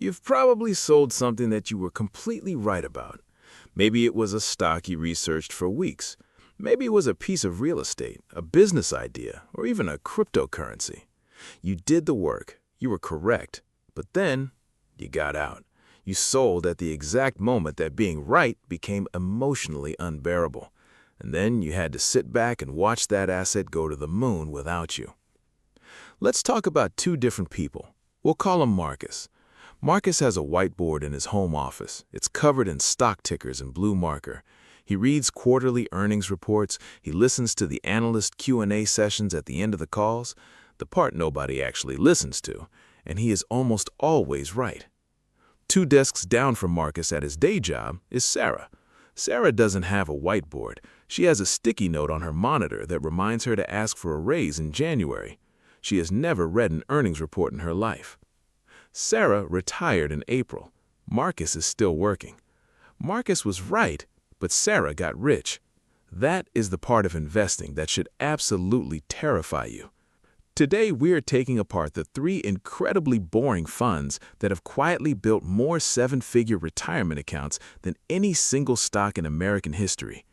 You've probably sold something that you were completely right about. Maybe it was a stock you researched for weeks. Maybe it was a piece of real estate, a business idea, or even a cryptocurrency. You did the work, you were correct, but then you got out. You sold at the exact moment that being right became emotionally unbearable. And then you had to sit back and watch that asset go to the moon without you. Let's talk about two different people. We'll call him Marcus. Marcus has a whiteboard in his home office. It's covered in stock tickers and blue marker. He reads quarterly earnings reports. He listens to the analyst Q&A sessions at the end of the calls, the part nobody actually listens to, and he is almost always right. Two desks down from Marcus at his day job is Sarah. Sarah doesn't have a whiteboard. She has a sticky note on her monitor that reminds her to ask for a raise in January. She has never read an earnings report in her life. Sarah retired in April. Marcus is still working. Marcus was right, but Sarah got rich. That is the part of investing that should absolutely terrify you. Today, we're taking apart the three incredibly boring funds that have quietly built more seven-figure retirement accounts than any single stock in American history.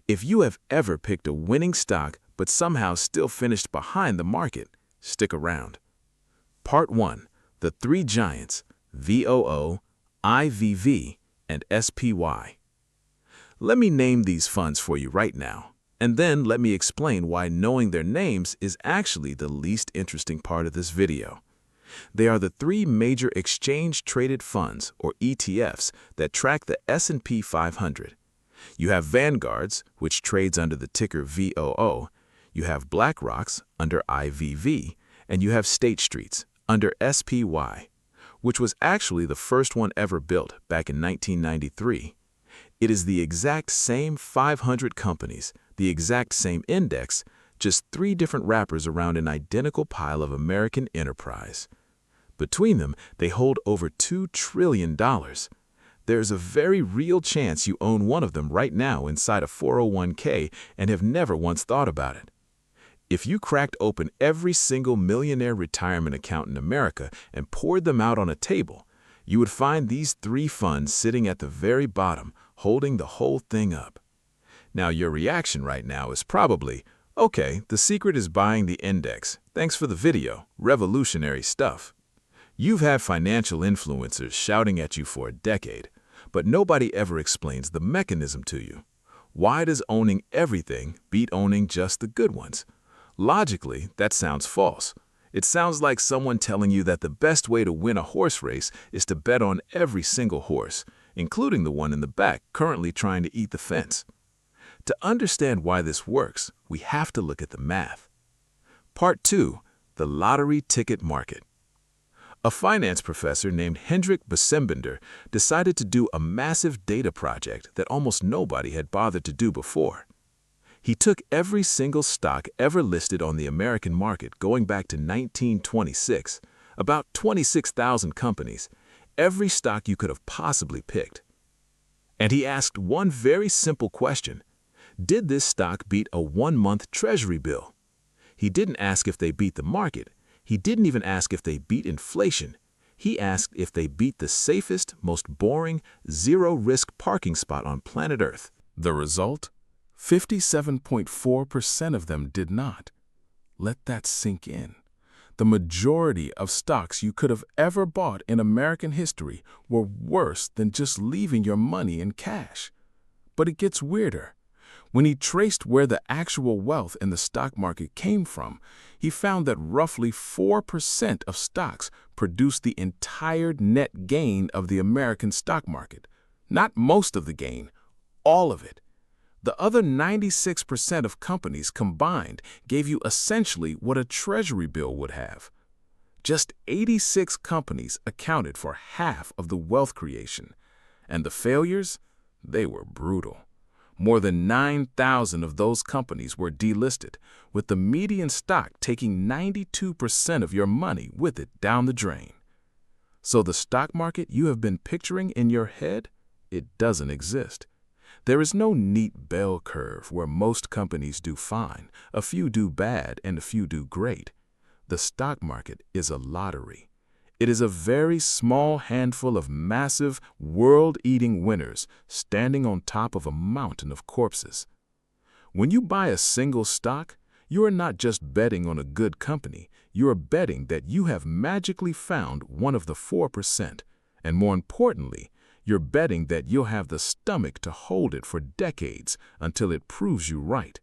If you have ever picked a winning stock but somehow still finished behind the market, stick around. Part 1. The Three Giants, VOO, IVV, and SPY. Let me name these funds for you right now, and then let me explain why knowing their names is actually the least interesting part of this video. They are the three major exchange-traded funds, or ETFs, that track the S&P 500. You have Vanguard's, which trades under the ticker VOO, you have BlackRock's under IVV, and you have State Street's under SPY, which was actually the first one ever built back in 1993. It is the exact same 500 companies, the exact same index, just three different wrappers around an identical pile of American enterprise. Between them, they hold over $2 trillion. There's a very real chance you own one of them right now inside a 401k and have never once thought about it. If you cracked open every single millionaire retirement account in America and poured them out on a table, you would find these three funds sitting at the very bottom, holding the whole thing up. Now, your reaction right now is probably, okay, the secret is buying the index. Thanks for the video. Revolutionary stuff. You've had financial influencers shouting at you for a decade, but nobody ever explains the mechanism to you. Why does owning everything beat owning just the good ones? Logically, that sounds false. It sounds like someone telling you that the best way to win a horse race is to bet on every single horse, including the one in the back currently trying to eat the fence. To understand why this works, we have to look at the math. Part 2. The Lottery Ticket Market. A finance professor named Hendrik Besembender decided to do a massive data project that almost nobody had bothered to do before. He took every single stock ever listed on the American market going back to 1926, about 26,000 companies, every stock you could have possibly picked. And he asked one very simple question. Did this stock beat a one-month treasury bill? He didn't ask if they beat the market. He didn't even ask if they beat inflation. He asked if they beat the safest, most boring, zero-risk parking spot on planet Earth. The result? 57.4% of them did not. Let that sink in. The majority of stocks you could have ever bought in American history were worse than just leaving your money in cash. But it gets weirder. When he traced where the actual wealth in the stock market came from, he found that roughly 4% of stocks produced the entire net gain of the American stock market. Not most of the gain, all of it. The other 96% of companies combined gave you essentially what a treasury bill would have. Just 86 companies accounted for half of the wealth creation. And the failures? They were brutal. More than 9,000 of those companies were delisted, with the median stock taking 92% of your money with it down the drain. So the stock market you have been picturing in your head, it doesn't exist. There is no neat bell curve where most companies do fine, a few do bad, and a few do great. The stock market is a lottery. It is a very small handful of massive, world-eating winners standing on top of a mountain of corpses. When you buy a single stock, you are not just betting on a good company, you are betting that you have magically found one of the 4%, and more importantly, you're betting that you'll have the stomach to hold it for decades until it proves you right.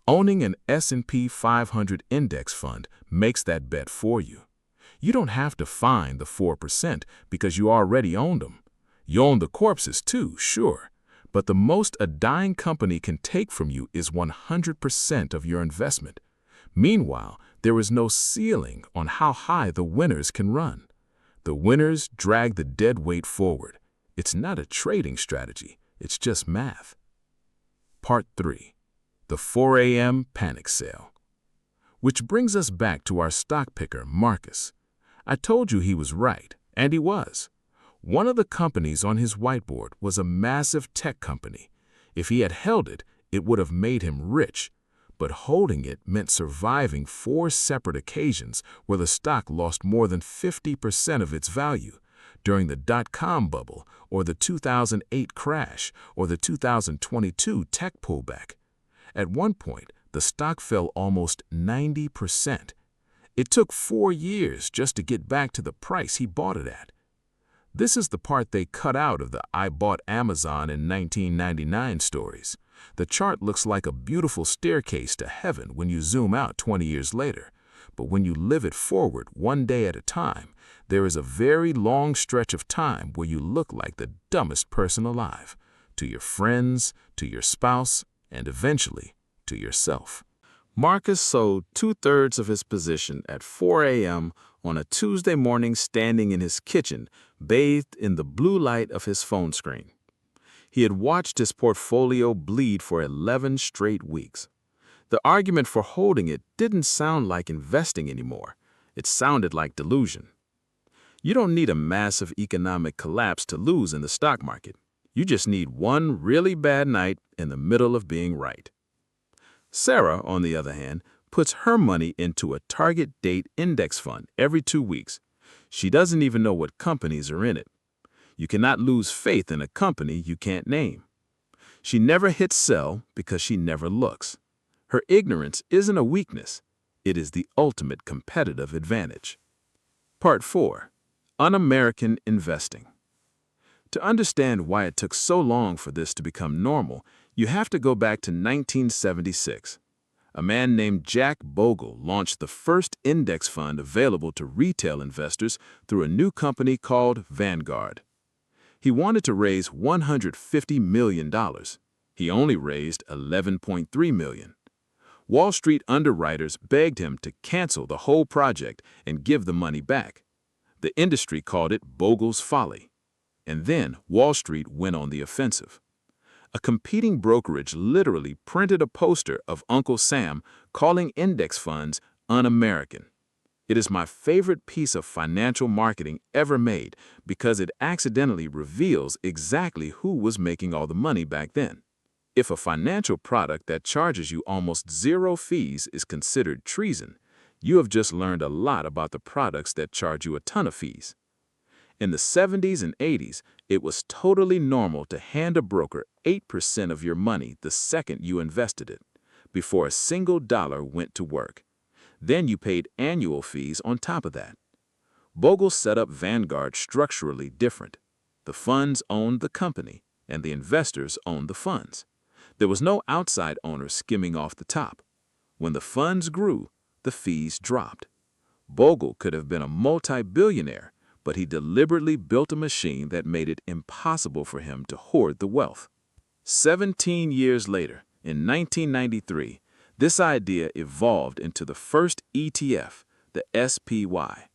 Owning an S&P 500 index fund makes that bet for you. You don't have to find the 4% because you already own them. You own the corpses too, sure, but the most a dying company can take from you is 100% of your investment. Meanwhile, there is no ceiling on how high the winners can run. The winners drag the dead weight forward. It's not a trading strategy, it's just math. Part 3. The 4 a.m. panic sale. Which brings us back to our stock picker, Marcus. I told you he was right, and he was. One of the companies on his whiteboard was a massive tech company. If he had held it, it would have made him rich. But holding it meant surviving 4 separate occasions where the stock lost more than 50% of its value, during the dot-com bubble, or the 2008 crash, or the 2022 tech pullback. At one point, the stock fell almost 90%. It took 4 years just to get back to the price he bought it at. This is the part they cut out of the "I bought Amazon in 1999" stories. The chart looks like a beautiful staircase to heaven when you zoom out 20 years later, but when you live it forward one day at a time, there is a very long stretch of time where you look like the dumbest person alive, to your friends, to your spouse, and eventually to yourself. Marcus sold 2/3 of his position at 4 a.m. on a Tuesday morning, standing in his kitchen, bathed in the blue light of his phone screen. He had watched his portfolio bleed for 11 straight weeks. The argument for holding it didn't sound like investing anymore. It sounded like delusion. You don't need a massive economic collapse to lose in the stock market. You just need one really bad night in the middle of being right. Sarah, on the other hand, puts her money into a target date index fund every 2 weeks. She doesn't even know what companies are in it. You cannot lose faith in a company you can't name. She never hits sell because she never looks. Her ignorance isn't a weakness. It is the ultimate competitive advantage. Part 4. Un-American Investing. To understand why it took so long for this to become normal, you have to go back to 1976. A man named Jack Bogle launched the first index fund available to retail investors through a new company called Vanguard. He wanted to raise $150 million. He only raised $11.3 million. Wall Street underwriters begged him to cancel the whole project and give the money back. The industry called it Bogle's folly. And then Wall Street went on the offensive. A competing brokerage literally printed a poster of Uncle Sam calling index funds un-American. It is my favorite piece of financial marketing ever made because it accidentally reveals exactly who was making all the money back then. If a financial product that charges you almost 0 fees is considered treason, you have just learned a lot about the products that charge you a ton of fees. In the 70s and 80s, it was totally normal to hand a broker 8% of your money the second you invested it, before a single dollar went to work. Then you paid annual fees on top of that. Bogle set up Vanguard structurally different. The funds owned the company, and the investors owned the funds. There was no outside owner skimming off the top. When the funds grew, the fees dropped. Bogle could have been a multi-billionaire, but he deliberately built a machine that made it impossible for him to hoard the wealth. 17 years later, in 1993, this idea evolved into the first ETF, the SPY.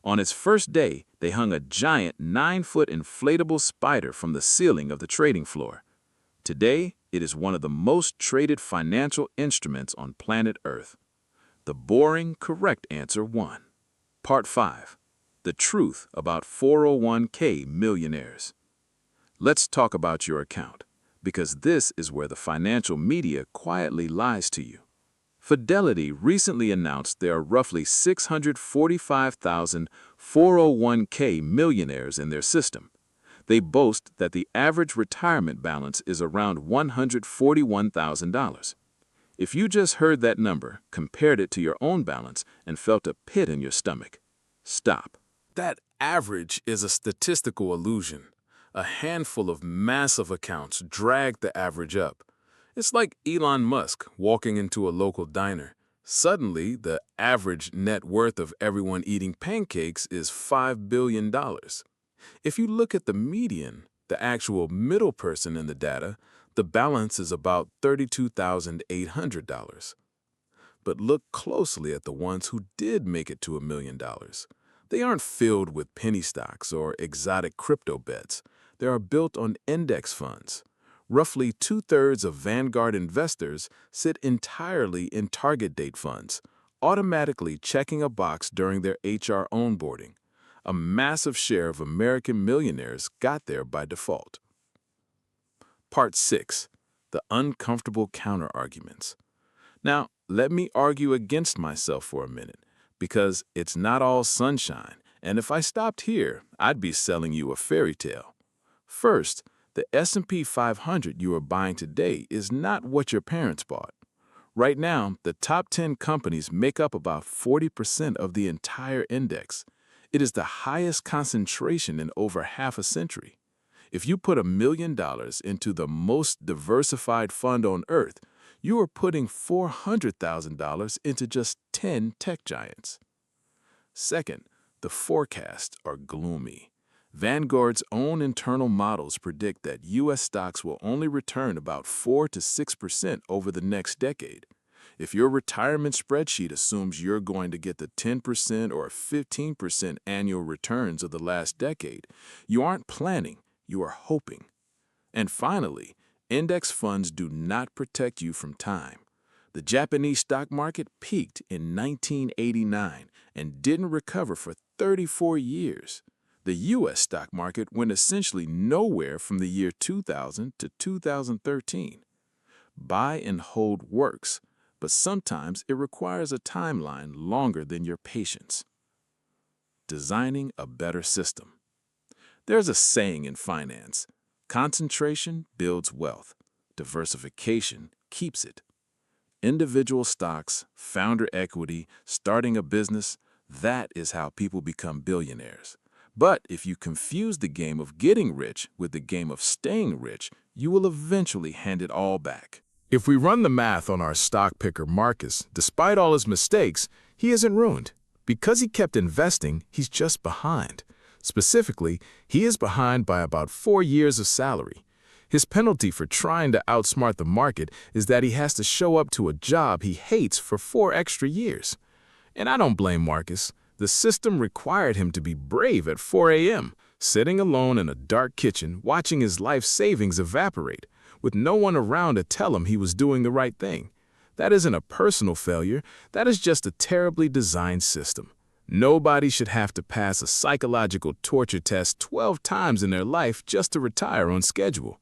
On its first day, they hung a giant 9-foot inflatable spider from the ceiling of the trading floor. Today, it is one of the most traded financial instruments on planet Earth. The boring, correct answer won. Part 5. The truth about 401k millionaires. Let's talk about your account, because this is where the financial media quietly lies to you. Fidelity recently announced there are roughly 645,000 401k millionaires in their system. They boast that the average retirement balance is around $141,000. If you just heard that number, compared it to your own balance, and felt a pit in your stomach, stop. That average is a statistical illusion. A handful of massive accounts drag the average up. It's like Elon Musk walking into a local diner. Suddenly, the average net worth of everyone eating pancakes is $5 billion. If you look at the median, the actual middle person in the data, the balance is about $32,800. But look closely at the ones who did make it to $1 million. They aren't filled with penny stocks or exotic crypto bets. They are built on index funds. Roughly two-thirds of Vanguard investors sit entirely in target date funds, automatically checking a box during their HR onboarding. A massive share of American millionaires got there by default. Part 6. The uncomfortable counterarguments. Now, let me argue against myself for a minute, because it's not all sunshine, and if I stopped here, I'd be selling you a fairy tale. First, the S&P 500 you are buying today is not what your parents bought. Right now, the top 10 companies make up about 40% of the entire index. It is the highest concentration in over half a century. If you put $1 million into the most diversified fund on earth, you are putting $400,000 into just 10 tech giants. Second, the forecasts are gloomy. Vanguard's own internal models predict that U.S. stocks will only return about 4 to 6% over the next decade. If your retirement spreadsheet assumes you're going to get the 10% or 15% annual returns of the last decade, you aren't planning, you are hoping. And finally, index funds do not protect you from time. The Japanese stock market peaked in 1989 and didn't recover for 34 years. The U.S. stock market went essentially nowhere from the year 2000 to 2013. Buy and hold works, but sometimes it requires a timeline longer than your patience. Designing a better system. There's a saying in finance: concentration builds wealth, diversification keeps it. Individual stocks, founder equity, starting a business, that is how people become billionaires. But if you confuse the game of getting rich with the game of staying rich, you will eventually hand it all back. If we run the math on our stock picker Marcus, despite all his mistakes, he isn't ruined. Because he kept investing, he's just behind. Specifically, he is behind by about 4 years of salary. His penalty for trying to outsmart the market is that he has to show up to a job he hates for 4 extra years. And I don't blame Marcus. The system required him to be brave at 4 a.m., sitting alone in a dark kitchen, watching his life savings evaporate, with no one around to tell him he was doing the right thing. That isn't a personal failure, that is just a terribly designed system. Nobody should have to pass a psychological torture test 12 times in their life just to retire on schedule.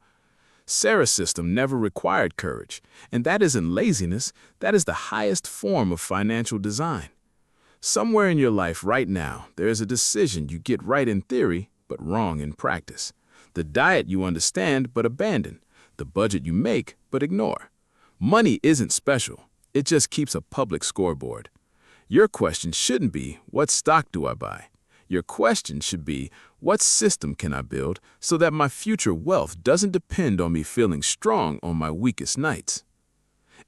Sarah's system never required courage, and that isn't laziness, that is the highest form of financial design. Somewhere in your life right now, there is a decision you get right in theory, but wrong in practice. The diet you understand but abandon. The budget you make but ignore. Money isn't special. It just keeps a public scoreboard. Your question shouldn't be, what stock do I buy? Your question should be, what system can I build so that my future wealth doesn't depend on me feeling strong on my weakest nights?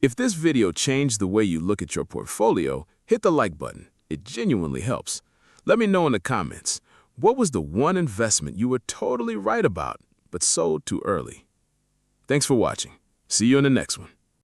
If this video changed the way you look at your portfolio, hit the like button. It genuinely helps. Let me know in the comments, what was the one investment you were totally right about, but sold too early? Thanks for watching. See you in the next one.